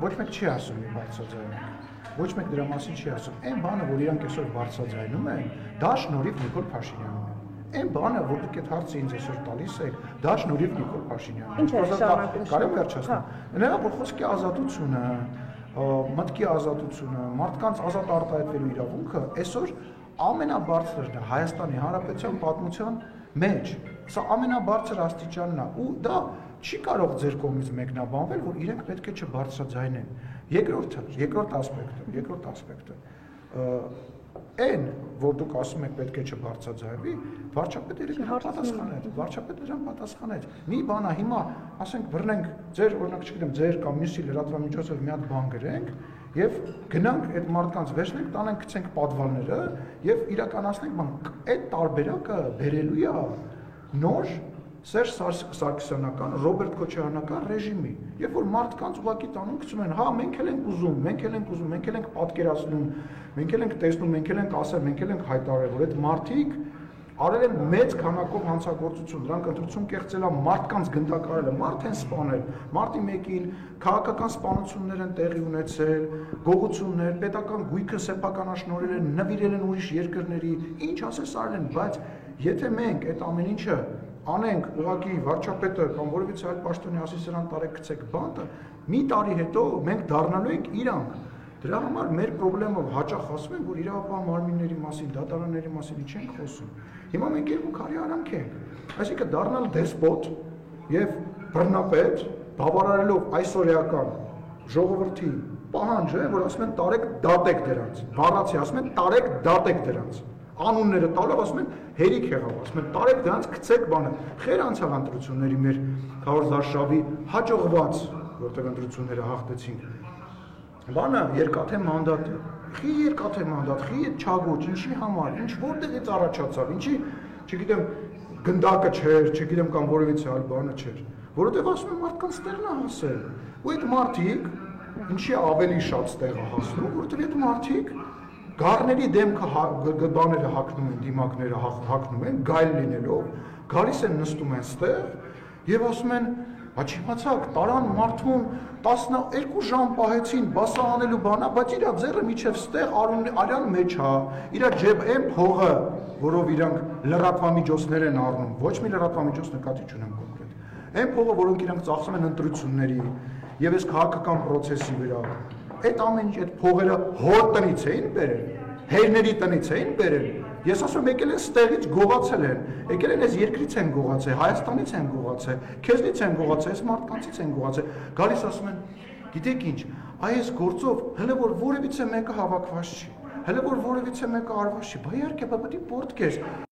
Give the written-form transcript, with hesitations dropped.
Ոչ մեկ չի ասում մի բարձրաձայնենք, ոչ մեկ դրա մասին չի ասում, այն բանը, որ իրանք այսօր բարձրաձայնում են, դա շնորհիվ Նիկոլ Փաշինյանին է, այն բանը, որ դուք այդ հարցը ինձ այսօր տալիս եք, դա շնորհիվ Նիկոլ Փաշինյանին է, Ինչ է շարունակում, կարելի վերջացնել, նրա որ խոսքի ազատությունը, մտքի ազատությունը, մարդկանց ազատ արտահայտվելու իրավունքը այսօր ամենաբարձրն է Հայաստանի Հանրապետության պատմության մեջ, սա ամենաբարձր աստիճանն է ու դա չի կարող ձեր կողմից մեկնաբանվել, որ իրենք պետք է չբարձրաձայնեն։ Երկրորդ ասպեկտը, այն, որ դուք ասում եք պետք է չբարձրաձայնվի, վարչապետը դրան պատասխանեց։ Մի բան է, հիմա ասենք բռնենք ձեր, օրինակ չգիտեմ, ձեր կամ մյուսի լրատվամիջոցով մի հատ բան գրենք եւ գնանք այդ մարդկանց վերջնենք, տանենք, գցենք պատվալները եւ իրականացնենք բան։ Այդ տարբերակը բերելու է նոր Սերժ Սարգսյանական, Ռոբերտ Քոչարյանական ռեժիմի, երբ որ մարդկանց ուղղակի տանում գցում են, հա, մենք էլ ենք ուզում, մենք էլ ենք պատկերացնում, մենք էլ ենք տեսնում, մենք էլ ենք ասել, մենք էլ ենք հայտարարել, որ այդ մարդիկ արել են մեծ քանակով հանցագործություն, դրանք ընտրություն կեղծել է, մարդկանց գնդակարել է, մարդ են սպանել, մարտի 1-ին քաղաքական սպանություններ են տեղի ունեցել, գողություններ, պետական գույքը սեփականաշնորհել են, նվիրել են ուրիշ երկրների, ինչ ասես արել են, բայց եթե մենք այդ ամեն ինչը անենք ուղղակի վարչապետը կամ որևիցե այլ պաշտոնյա ասի սրան տարեք գցեք բանտը, մի տարի հետո մենք դառնալու ենք իրանք։ Դրա համար մեր խնդրումը հաճախ ասում են, որ իրավապահ մարմինների մասին, դատարանների մասին չենք խոսում։ Հիմա մենք երկու քարի արանք ենք։ Այսինքն դառնալ դեսպոտ եւ բռնապետ, բավարարելով այսօրեական ժողովրդի պահանջը, որ ասում են տարեք դատեք դրանց։ Բառացի ասում են տարեք դատեք դրանց։ Անունները տալով ասում են հերիք եղավ, ասում են տարեք դրանց գցեք բանը։ Խեր անցավ ընտրությունների մեր Քարոզարշավի հաջողված, որտեղ ընտրությունները հաղթեցինք։ Բանը երկաթե մանդատը։ Խի երկաթե մանդատ, խի այդ չագոճ, ինչի համար, ինչ որտեղից առաջացավ, ինչի, չգիտեմ, գնդակը չէր, չգիտեմ կամ որևիցե այլ բանը չէր, որովհետև ասում են մարդկանց տեղն է հասել։ Ու այդ մարդիկ ինչի ավելի շատ տեղ է հասնում, որովհետև այդ մարդիկ գառների դեմքը բաները հակնում են, դիմակները հակնում են, գայլ լինելով, գալիս են նստում են ստեղ եւ ասում են, «Աջիմացակ, տարան մարդուն 12 ժամ պահեցին, բասա անելու բանա, բայց իրա ձեռը միջև ստեղ արյան մեջ է, իրա ջեբ այն փողը, որով իրանք լրատվամիջոցներ են առնում, ոչ մի լրատվամիջոց նկատի չունեմ կոնկրետ, այն փողը, որոնք իրանք ծախսում են ընտրությունների եւ այս քաղաքական process-ի վրա, այդ ամեն ինչ այդ փողերը հոր տնից էին բերել, հերների տնից էին բերել, ես ասում եկել են ստեղից գողացել են, եկել են այս երկրից են գողացել, Հայաստանից են գողացել, քեզնից են գողացել, այս մարդկանցից են գողացել, գալիս ասում են, գիտեք ինչ, այս գործով հələ որ որևիցե մեկը հավաքված չի, հələ որ որևիցե մեկը արված չի, բա իհարկե պետք է պորտկես